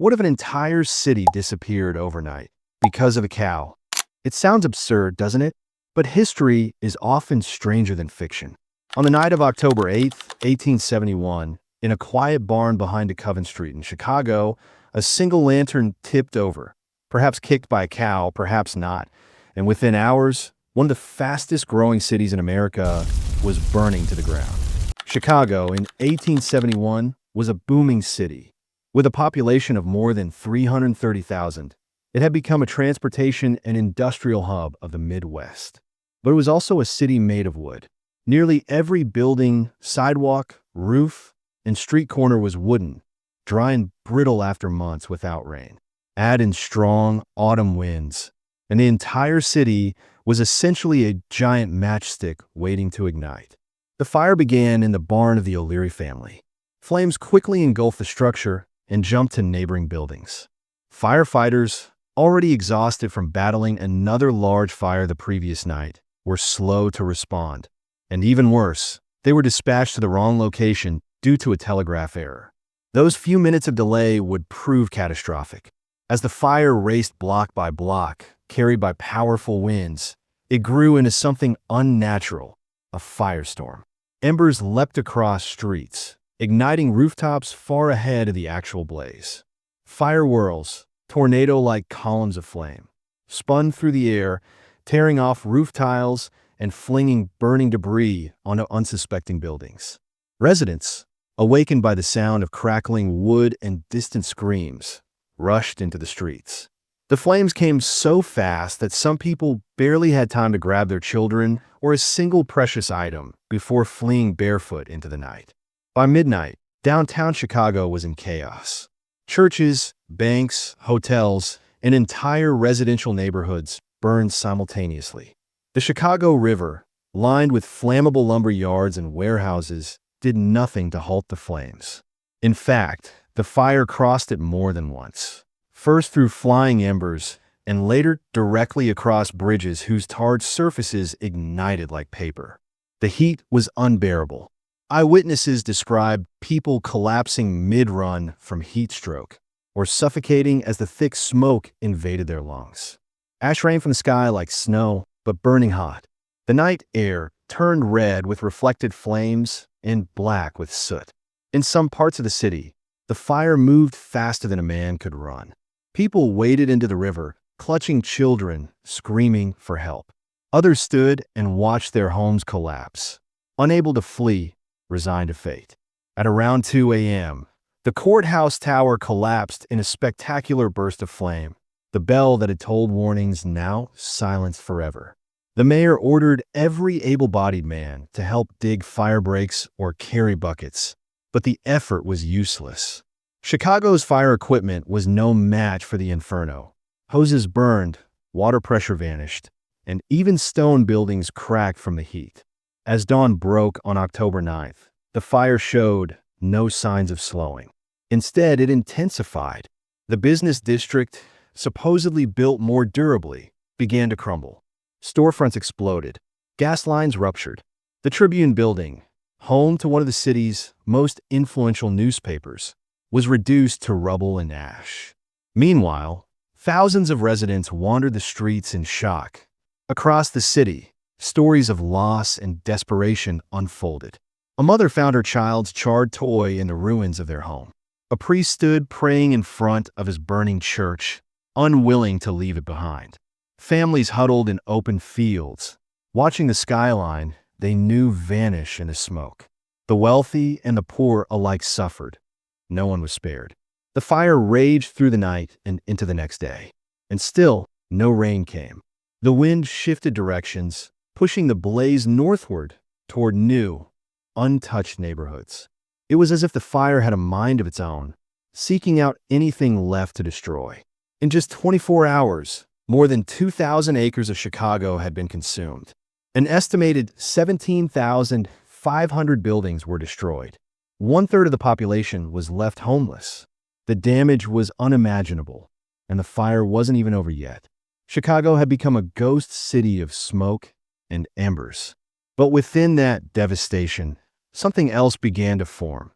What if an entire city disappeared overnight because of a cow? It sounds absurd, doesn't it? But history is often stranger than fiction. On the night of October 8th, 1871, in a quiet barn behind a Coven Street in Chicago, a single lantern tipped over, perhaps kicked by a cow, perhaps not. And within hours, one of the fastest growing cities in America was burning to the ground. Chicago in 1871 was a booming city. With a population of more than 330,000, it had become a transportation and industrial hub of the Midwest. But it was also a city made of wood. Nearly every building, sidewalk, roof, and street corner was wooden, dry and brittle after months without rain. Add in strong autumn winds, and the entire city was essentially a giant matchstick waiting to ignite. The fire began in the barn of the O'Leary family. Flames quickly engulfed the structure and jumped to neighboring buildings. Firefighters, already exhausted from battling another large fire the previous night, were slow to respond. And even worse, they were dispatched to the wrong location due to a telegraph error. Those few minutes of delay would prove catastrophic. As the fire raced block by block, carried by powerful winds, it grew into something unnatural, a firestorm. Embers leapt across streets, igniting rooftops far ahead of the actual blaze. Fire whirls, tornado-like columns of flame, spun through the air, tearing off roof tiles and flinging burning debris onto unsuspecting buildings. Residents, awakened by the sound of crackling wood and distant screams, rushed into the streets. The flames came so fast that some people barely had time to grab their children or a single precious item before fleeing barefoot into the night. By midnight, downtown Chicago was in chaos. Churches, banks, hotels, and entire residential neighborhoods burned simultaneously. The Chicago River, lined with flammable lumber yards and warehouses, did nothing to halt the flames. In fact, the fire crossed it more than once. First through flying embers, and later directly across bridges whose tarred surfaces ignited like paper. The heat was unbearable. Eyewitnesses described people collapsing mid-run from heat stroke, or suffocating as the thick smoke invaded their lungs. Ash rained from the sky like snow, but burning hot. The night air turned red with reflected flames and black with soot. In some parts of the city, the fire moved faster than a man could run. People waded into the river, clutching children, screaming for help. Others stood and watched their homes collapse, unable to flee, resigned to fate. At around 2 a.m., the courthouse tower collapsed in a spectacular burst of flame. The bell that had tolled warnings now silenced forever. The mayor ordered every able-bodied man to help dig fire breaks or carry buckets, but the effort was useless. Chicago's fire equipment was no match for the inferno. Hoses burned, water pressure vanished, and even stone buildings cracked from the heat. As dawn broke on October 9th, the fire showed no signs of slowing. Instead, it intensified. The business district, supposedly built more durably, began to crumble. Storefronts exploded. Gas lines ruptured. The Tribune building, home to one of the city's most influential newspapers, was reduced to rubble and ash. Meanwhile, thousands of residents wandered the streets in shock. Across the city, stories of loss and desperation unfolded. A mother found her child's charred toy in the ruins of their home. A priest stood praying in front of his burning church, unwilling to leave it behind. Families huddled in open fields, watching the skyline they knew vanish in the smoke. The wealthy and the poor alike suffered. No one was spared. The fire raged through the night and into the next day, and still no rain came. The wind shifted directions, pushing the blaze northward toward new, untouched neighborhoods. It was as if the fire had a mind of its own, seeking out anything left to destroy. In just 24 hours, more than 2,000 acres of Chicago had been consumed. An estimated 17,500 buildings were destroyed. 1/3 of the population was left homeless. The damage was unimaginable, and the fire wasn't even over yet. Chicago had become a ghost city of smoke and embers. But within that devastation, something else began to form.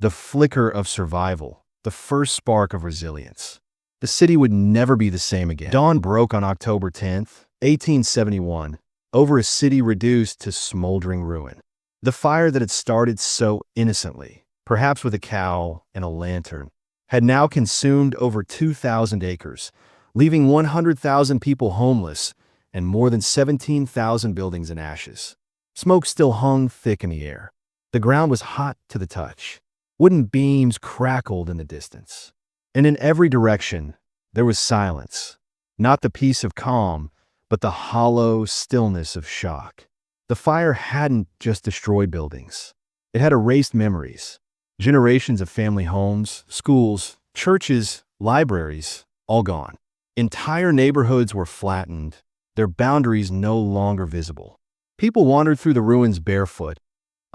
The flicker of survival, the first spark of resilience. The city would never be the same again. Dawn broke on October 10th, 1871, over a city reduced to smoldering ruin. The fire that had started so innocently, perhaps with a cow and a lantern, had now consumed over 2,000 acres, leaving 100,000 people homeless and more than 17,000 buildings in ashes. Smoke still hung thick in the air. The ground was hot to the touch. Wooden beams crackled in the distance. And in every direction, there was silence. Not the peace of calm, but the hollow stillness of shock. The fire hadn't just destroyed buildings. It had erased memories. Generations of family homes, schools, churches, libraries, all gone. Entire neighborhoods were flattened, their boundaries no longer visible. People wandered through the ruins barefoot,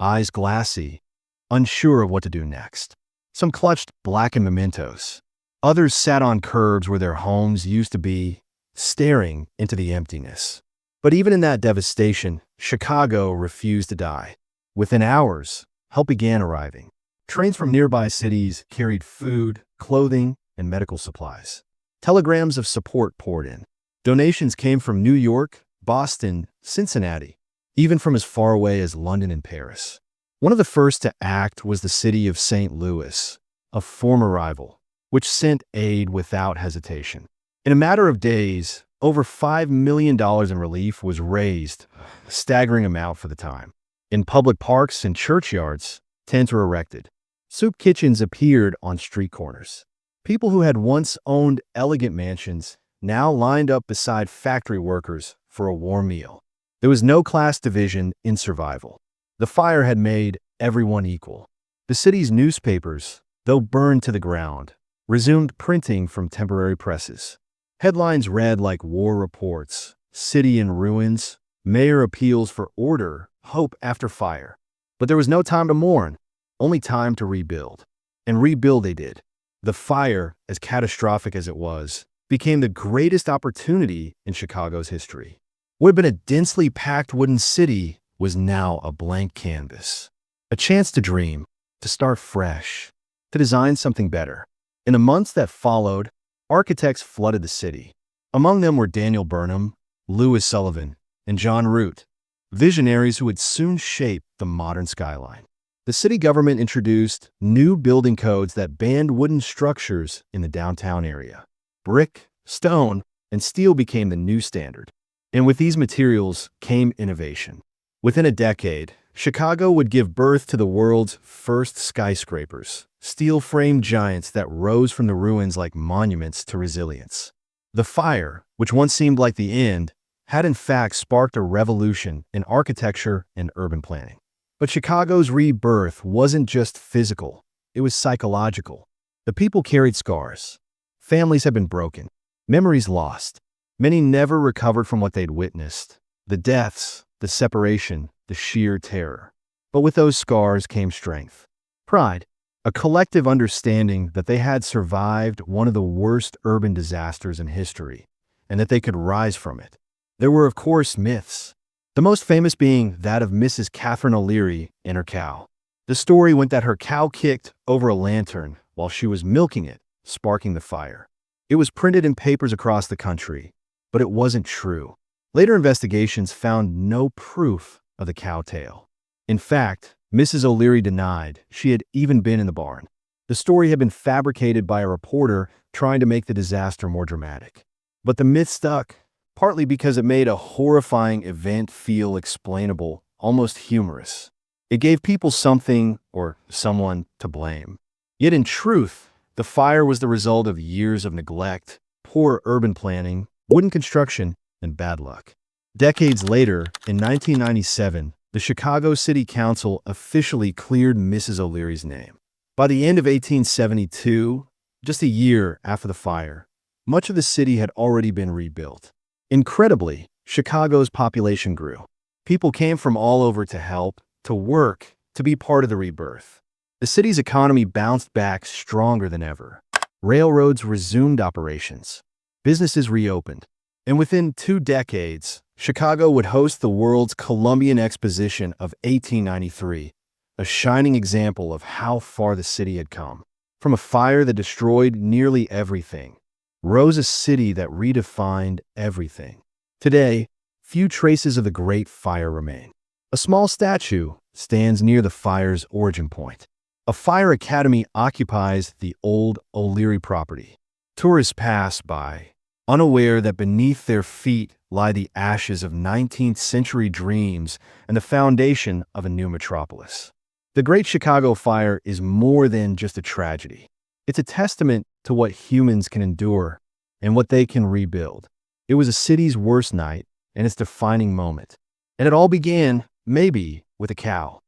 eyes glassy, unsure of what to do next. Some clutched blackened mementos. Others sat on curbs where their homes used to be, staring into the emptiness. But even in that devastation, Chicago refused to die. Within hours, help began arriving. Trains from nearby cities carried food, clothing, and medical supplies. Telegrams of support poured in. Donations came from New York, Boston, Cincinnati, even from as far away as London and Paris. One of the first to act was the city of St. Louis, a former rival, which sent aid without hesitation. In a matter of days, over $5 million in relief was raised, a staggering amount for the time. In public parks and churchyards, tents were erected. Soup kitchens appeared on street corners. People who had once owned elegant mansions now lined up beside factory workers for a warm meal. There was no class division in survival. The fire had made everyone equal. The city's newspapers, though burned to the ground, resumed printing from temporary presses. Headlines read like war reports, city in ruins, mayor appeals for order, hope after fire. But there was no time to mourn, only time to rebuild. And rebuild they did. The fire, as catastrophic as it was, became the greatest opportunity in Chicago's history. What had been a densely packed wooden city was now a blank canvas. A chance to dream, to start fresh, to design something better. In the months that followed, architects flooded the city. Among them were Daniel Burnham, Louis Sullivan, and John Root, visionaries who would soon shape the modern skyline. The city government introduced new building codes that banned wooden structures in the downtown area. Brick, stone, and steel became the new standard. And with these materials came innovation. Within a decade, Chicago would give birth to the world's first skyscrapers, steel-framed giants that rose from the ruins like monuments to resilience. The fire, which once seemed like the end, had in fact sparked a revolution in architecture and urban planning. But Chicago's rebirth wasn't just physical, it was psychological. The people carried scars. Families had been broken, memories lost. Many never recovered from what they'd witnessed. The deaths, the separation, the sheer terror. But with those scars came strength. Pride, a collective understanding that they had survived one of the worst urban disasters in history, and that they could rise from it. There were, of course, myths, the most famous being that of Mrs. Catherine O'Leary and her cow. The story went that her cow kicked over a lantern while she was milking it, sparking the fire. It was printed in papers across the country, but it wasn't true. Later investigations found no proof of the cow tale. In fact, Mrs. O'Leary denied she had even been in the barn. The story had been fabricated by a reporter trying to make the disaster more dramatic. But the myth stuck, partly because it made a horrifying event feel explainable, almost humorous. It gave people something or someone to blame. Yet in truth, the fire was the result of years of neglect, poor urban planning, wooden construction, and bad luck. Decades later, in 1997, the Chicago City Council officially cleared Mrs. O'Leary's name. By the end of 1872, just a year after the fire, much of the city had already been rebuilt. Incredibly, Chicago's population grew. People came from all over to help, to work, to be part of the rebirth. The city's economy bounced back stronger than ever. Railroads resumed operations. Businesses reopened. And within 2 decades, Chicago would host the world's Columbian Exposition of 1893, a shining example of how far the city had come. From a fire that destroyed nearly everything, rose a city that redefined everything. Today, few traces of the Great Fire remain. A small statue stands near the fire's origin point. A fire academy occupies the old O'Leary property. Tourists pass by, unaware that beneath their feet lie the ashes of 19th-century dreams and the foundation of a new metropolis. The Great Chicago Fire is more than just a tragedy. It's a testament to what humans can endure and what they can rebuild. It was a city's worst night and its defining moment. And it all began, maybe, with a cow.